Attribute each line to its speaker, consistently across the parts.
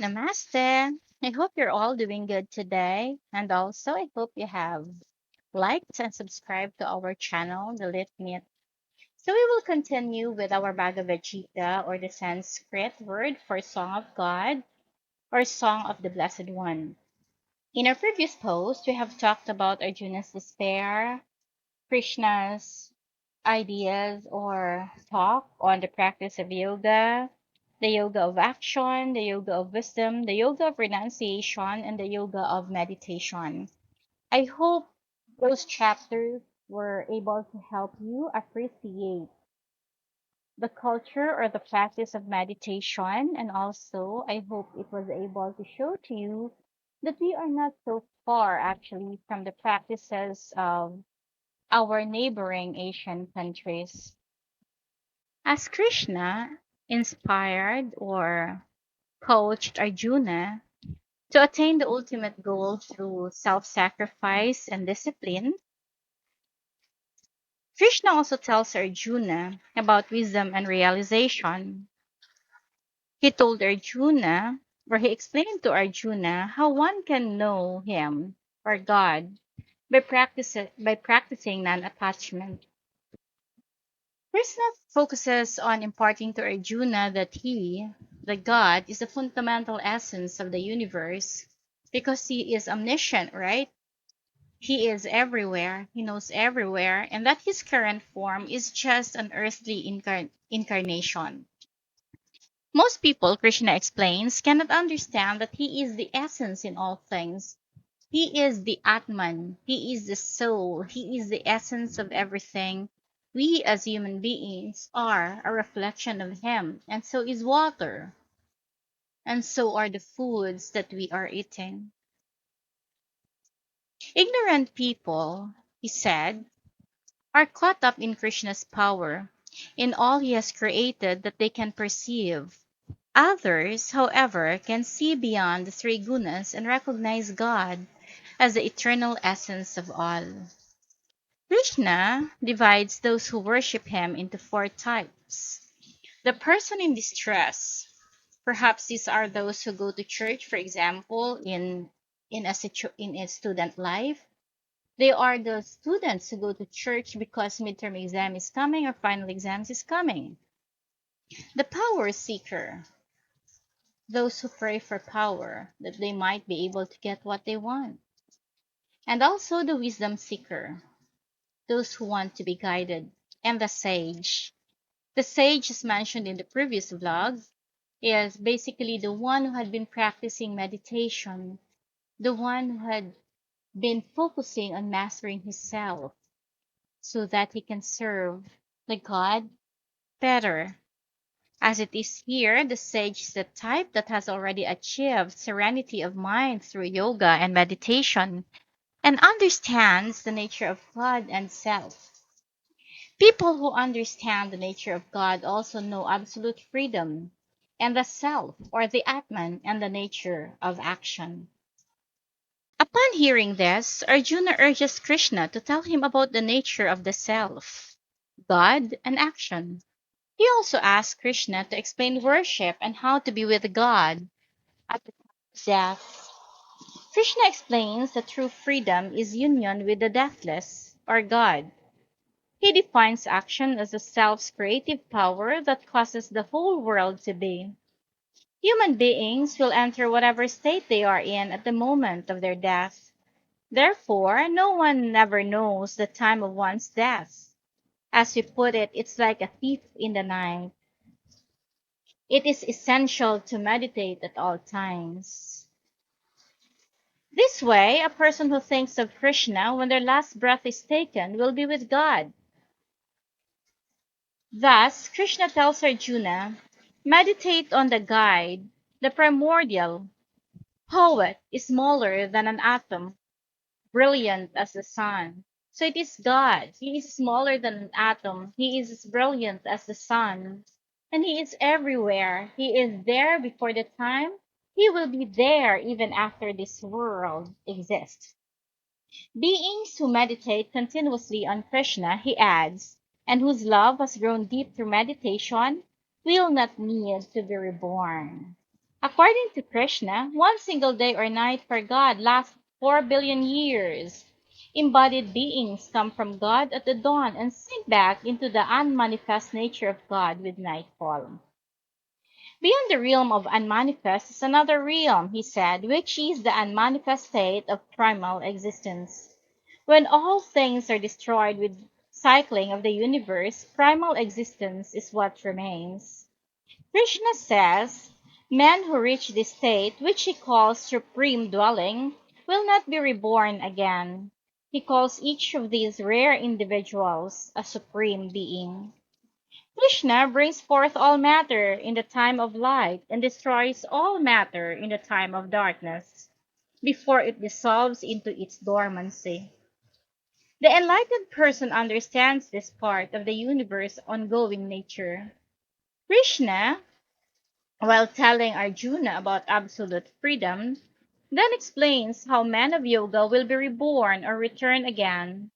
Speaker 1: Namaste. I hope you're all doing good today. And also, I hope you have liked and subscribed to our channel, The Lit Myth. So, we will continue with our Bhagavad Gita, or the Sanskrit word for Song of God or Song of the Blessed One. In our previous post, we have talked about Arjuna's despair, Krishna's ideas or talk on the practice of yoga, the yoga of action, the yoga of wisdom, the yoga of renunciation, and the yoga of meditation. I hope those chapters were able to help you appreciate the culture or the practice of meditation, and also I hope it was able to show to you that we are not so far actually from the practices of our neighboring Asian countries. As Krishna inspired or coached Arjuna to attain the ultimate goal through self sacrifice and discipline, Krishna also tells Arjuna about wisdom and realization. He told Arjuna, or he explained to Arjuna, how one can know him or God by practicing non attachment. Krishna focuses on imparting to Arjuna that he, the God, is the fundamental essence of the universe because he is omniscient, right? He is everywhere, he knows everywhere, and that his current form is just an earthly incarnation. Most people, Krishna explains, cannot understand that he is the essence in all things. He is the Atman. He is the soul. He is the essence of everything. We as human beings are a reflection of him, and so is water, and so are the foods that we are eating. Ignorant people, he said, are caught up in Krishna's power, in all he has created that they can perceive. Others, however, can see beyond the three gunas and recognize God as the eternal essence of all. Krishna divides those who worship him into four types. The person in distress. Perhaps these are those who go to church, for example, in a student life. They are the students who go to church because midterm exam is coming or final exams is coming. The power seeker. Those who pray for power, that they might be able to get what they want. And also the wisdom seeker. Those who want to be guided. And the sage. The sage, as mentioned in the previous vlog, is basically the one who had been practicing meditation, the one who had been focusing on mastering himself so that he can serve the God better. As it is here, the sage is the type that has already achieved serenity of mind through yoga and meditation and understands the nature of God and self. People who understand the nature of God also know absolute freedom and the self or the Atman and the nature of action. Upon hearing this, Arjuna urges Krishna to tell him about the nature of the self, God, and action. He also asks Krishna to explain worship and how to be with God at the time of death. Krishna explains that true freedom is union with the deathless, or God. He defines action as the self's creative power that causes the whole world to be. Human beings will enter whatever state they are in at the moment of their death. Therefore, no one never knows the time of one's death. As we put it, it's like a thief in the night. It is essential to meditate at all times. This way, a person who thinks of Krishna when their last breath is taken will be with God. Thus, Krishna tells Arjuna, meditate on the guide. The primordial poet is smaller than an atom, brilliant as the sun. So it is God. He is smaller than an atom. He is as brilliant as the sun. And he is everywhere. He is there before the time. He will be there even after this world exists. Beings who meditate continuously on Krishna, he adds, and whose love has grown deep through meditation, will not need to be reborn. According to Krishna, one single day or night for God lasts 4 billion years. Embodied beings come from God at the dawn and sink back into the unmanifest nature of God with nightfall. Beyond the realm of unmanifest is another realm, he said, which is the unmanifest state of primal existence. When all things are destroyed with cycling of the universe, primal existence is what remains. Krishna says, men who reach this state, which he calls supreme dwelling, will not be reborn again. He calls each of these rare individuals a supreme being. Krishna brings forth all matter in the time of light and destroys all matter in the time of darkness, before it dissolves into its dormancy. The enlightened person understands this part of the universe's ongoing nature. Krishna, while telling Arjuna about absolute freedom, then explains how men of yoga will be reborn or return again.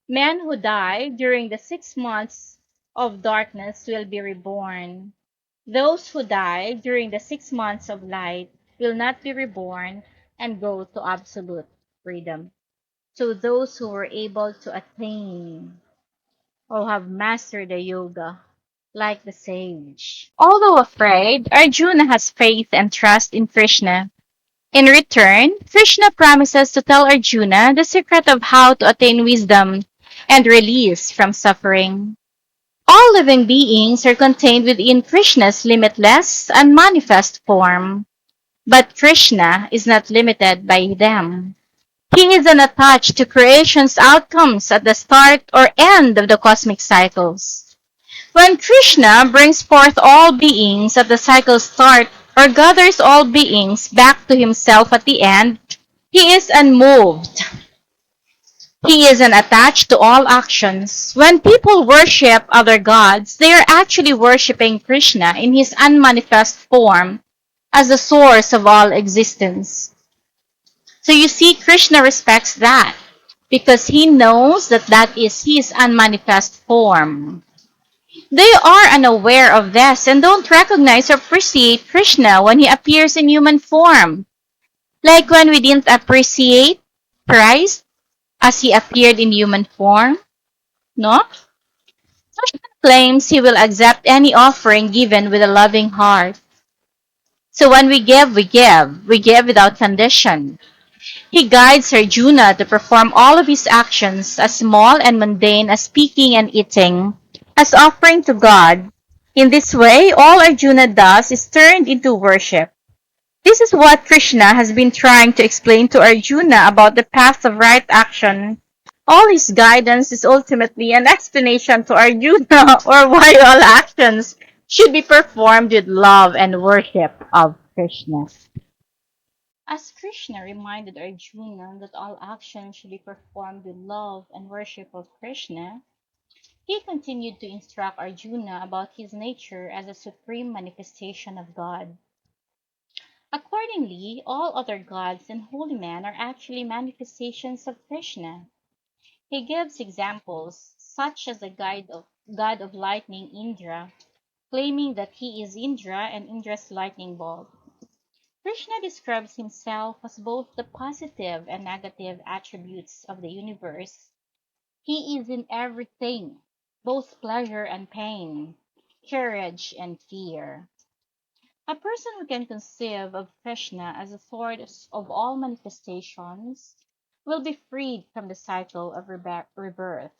Speaker 1: Men who die during the 6 months of darkness will be reborn. Those who die during the 6 months of light will not be reborn and go to absolute freedom. So those who were able to attain or have mastered the yoga, like the sage. Although afraid, Arjuna has faith and trust in Krishna. In return, Krishna promises to tell Arjuna the secret of how to attain wisdom and release from suffering. All living beings are contained within Krishna's limitless and manifest form, but Krishna is not limited by them. He is unattached to creation's outcomes at the start or end of the cosmic cycles. When Krishna brings forth all beings at the cycle's start or gathers all beings back to himself at the end, he is unmoved. He is unattached to all actions. When people worship other gods, they are actually worshiping Krishna in his unmanifest form as the source of all existence. So you see, Krishna respects that because he knows that that is his unmanifest form. They are unaware of this and don't recognize or appreciate Krishna when he appears in human form. Like when we didn't appreciate Christ as he appeared in human form, no? Krishna claims he will accept any offering given with a loving heart. So when we give, we give. We give without condition. He guides Arjuna to perform all of his actions, as small and mundane as speaking and eating, as offering to God. In this way, all Arjuna does is turned into worship. This is what Krishna has been trying to explain to Arjuna about the path of right action. All his guidance is ultimately an explanation to Arjuna or why all actions should be performed with love and worship of Krishna. As Krishna reminded Arjuna that all actions should be performed with love and worship of Krishna, he continued to instruct Arjuna about his nature as a supreme manifestation of God. Accordingly, all other gods and holy men are actually manifestations of Krishna. He gives examples, such as the god of lightning Indra, claiming that he is Indra and Indra's lightning bolt. Krishna describes himself as both the positive and negative attributes of the universe. He is in everything, both pleasure and pain, courage and fear. A person who can conceive of Krishna as a source of all manifestations will be freed from the cycle of rebirth.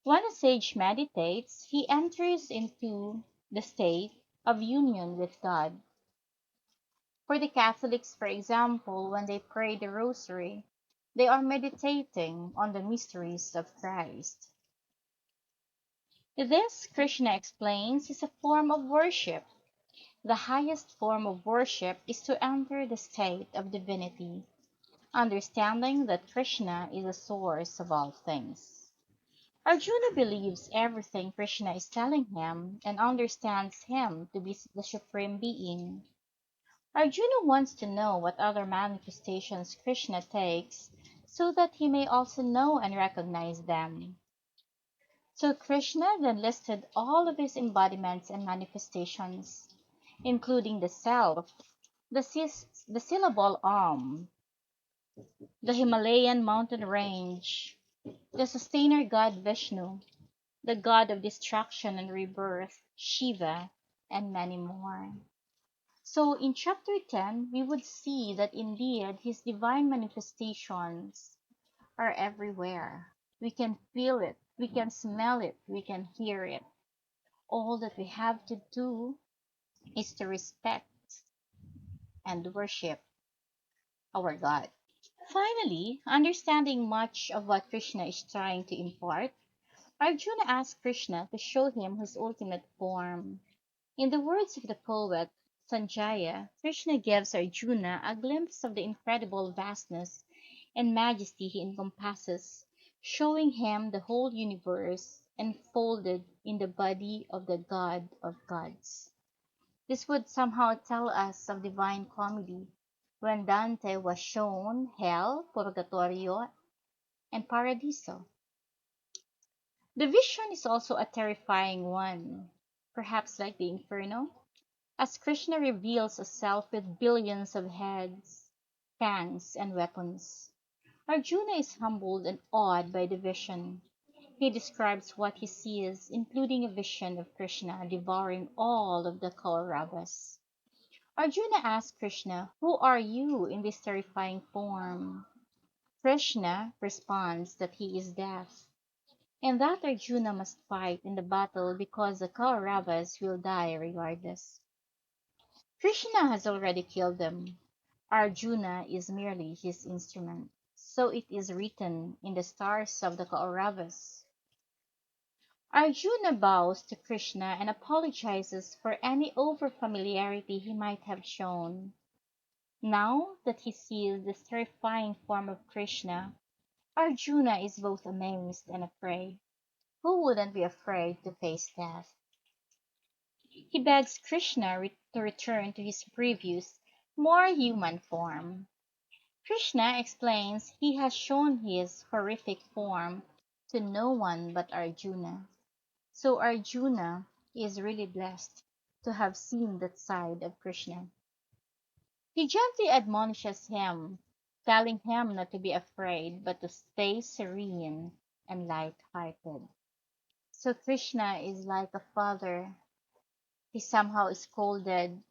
Speaker 1: When a sage meditates, he enters into the state of union with God. For the Catholics, for example, when they pray the Rosary, they are meditating on the mysteries of Christ. This, Krishna explains, is a form of worship. The highest form of worship is to enter the state of divinity, understanding that Krishna is the source of all things. Arjuna believes everything Krishna is telling him and understands him to be the supreme being. Arjuna wants to know what other manifestations Krishna takes so that he may also know and recognize them. So Krishna then listed all of his embodiments and manifestations. including the self, the syllable the Himalayan mountain range, the sustainer god Vishnu, the god of destruction and rebirth, Shiva, and many more. So in chapter 10, we would see that indeed his divine manifestations are everywhere. We can feel it, we can smell it, we can hear it. All that we have to do is to respect and worship our God. Finally, understanding much of what Krishna is trying to impart, Arjuna asked Krishna to show him his ultimate form. In the words of the poet Sanjaya, Krishna gives Arjuna a glimpse of the incredible vastness and majesty he encompasses, showing him the whole universe enfolded in the body of the God of gods. This would somehow tell us of Divine Comedy, when Dante was shown hell, purgatorio, and paradiso. The vision is also a terrifying one, perhaps like the inferno, as Krishna reveals a self with billions of heads, fangs, and weapons. Arjuna is humbled and awed by the vision. He describes what he sees, including a vision of Krishna devouring all of the Kauravas. Arjuna asks Krishna, "Who are you in this terrifying form?" Krishna responds that he is death, and that Arjuna must fight in the battle because the Kauravas will die regardless. Krishna has already killed them. Arjuna is merely his instrument. So it is written in the stars of the Kauravas. Arjuna bows to Krishna and apologizes for any overfamiliarity he might have shown. Now that he sees this terrifying form of Krishna, Arjuna is both amazed and afraid. Who wouldn't be afraid to face death? He begs Krishna to return to his previous, more human form. Krishna explains he has shown his horrific form to no one but Arjuna. So Arjuna is really blessed to have seen that side of Krishna. He gently admonishes him, telling him not to be afraid but to stay serene and light-hearted. So Krishna is like a father. He somehow scolded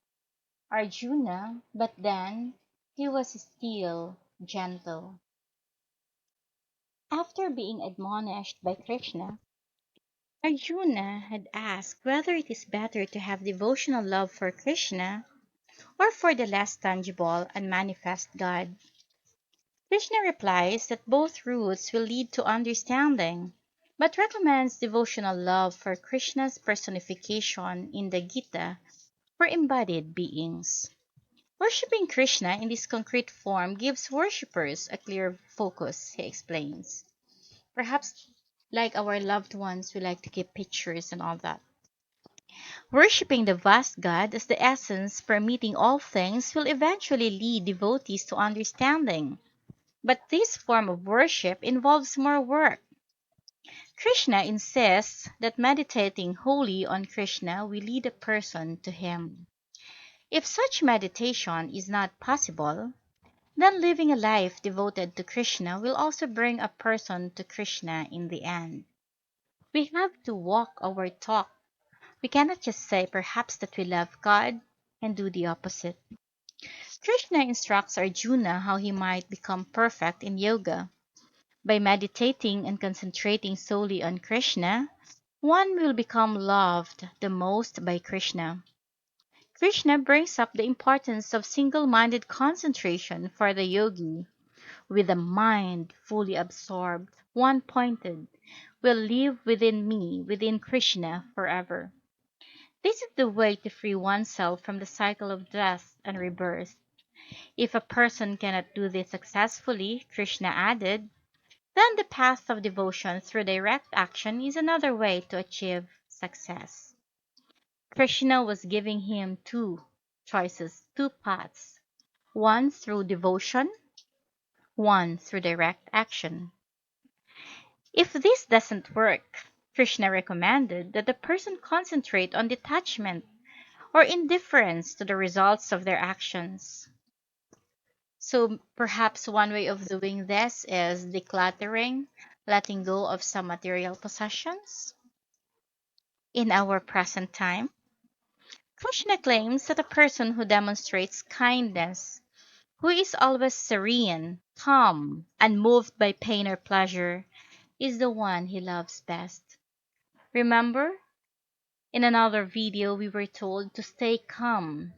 Speaker 1: Arjuna, but then he was still gentle. After being admonished by Krishna, Arjuna had asked whether it is better to have devotional love for Krishna or for the less tangible and manifest God. Krishna replies that both routes will lead to understanding, but recommends devotional love for Krishna's personification in the Gita for embodied beings. Worshipping Krishna in this concrete form gives worshippers a clear focus, he explains. Perhaps like our loved ones, we like to keep pictures and all that. Worshipping the vast God as the essence permeating all things will eventually lead devotees to understanding. But this form of worship involves more work. Krishna insists that meditating wholly on Krishna will lead a person to him. If such meditation is not possible, then living a life devoted to Krishna will also bring a person to Krishna in the end. We have to walk our talk. We cannot just say perhaps that we love God and do the opposite. Krishna instructs Arjuna how he might become perfect in yoga. By meditating and concentrating solely on Krishna, one will become loved the most by Krishna. Krishna brings up the importance of single-minded concentration for the yogi. With the mind fully absorbed, one-pointed, will live within me, within Krishna, forever. This is the way to free oneself from the cycle of death and rebirth. If a person cannot do this successfully, Krishna added, then the path of devotion through direct action is another way to achieve success. Krishna was giving him two choices, two paths, one through devotion, one through direct action. If this doesn't work, Krishna recommended that the person concentrate on detachment or indifference to the results of their actions. So perhaps one way of doing this is decluttering, letting go of some material possessions. In our present time, Krishna claims that a person who demonstrates kindness, who is always serene, calm, unmoved by pain or pleasure, is the one he loves best. Remember, in another video, we were told to stay calm,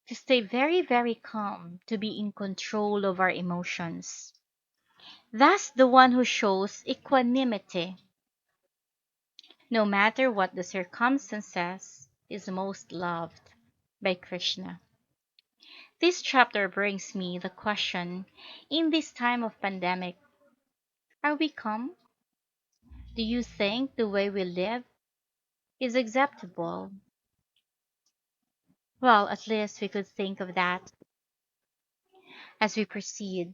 Speaker 1: to stay very, very calm, to be in control of our emotions. Thus, the one who shows equanimity, no matter what the circumstances, is most loved by Krishna. This chapter brings me the question, in this time of pandemic, are we calm? Do you think the way we live is acceptable? Well, at least we could think of that as we proceed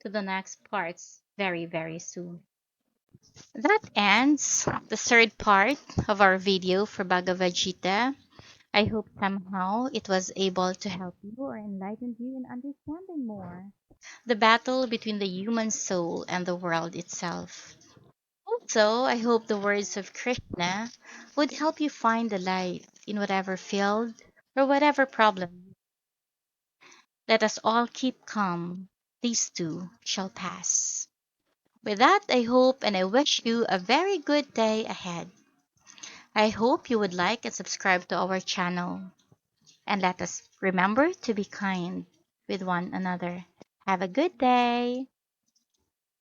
Speaker 1: to the next parts very, very soon. That ends the third part of our video for Bhagavad Gita. I hope somehow it was able to help you or enlighten you in understanding more the battle between the human soul and the world itself. Also, I hope the words of Krishna would help you find the light in whatever field or whatever problem. Let us all keep calm. These too shall pass. With that, I hope and I wish you a very good day ahead. I hope you would like and subscribe to our channel. And let us remember to be kind with one another. Have a good day.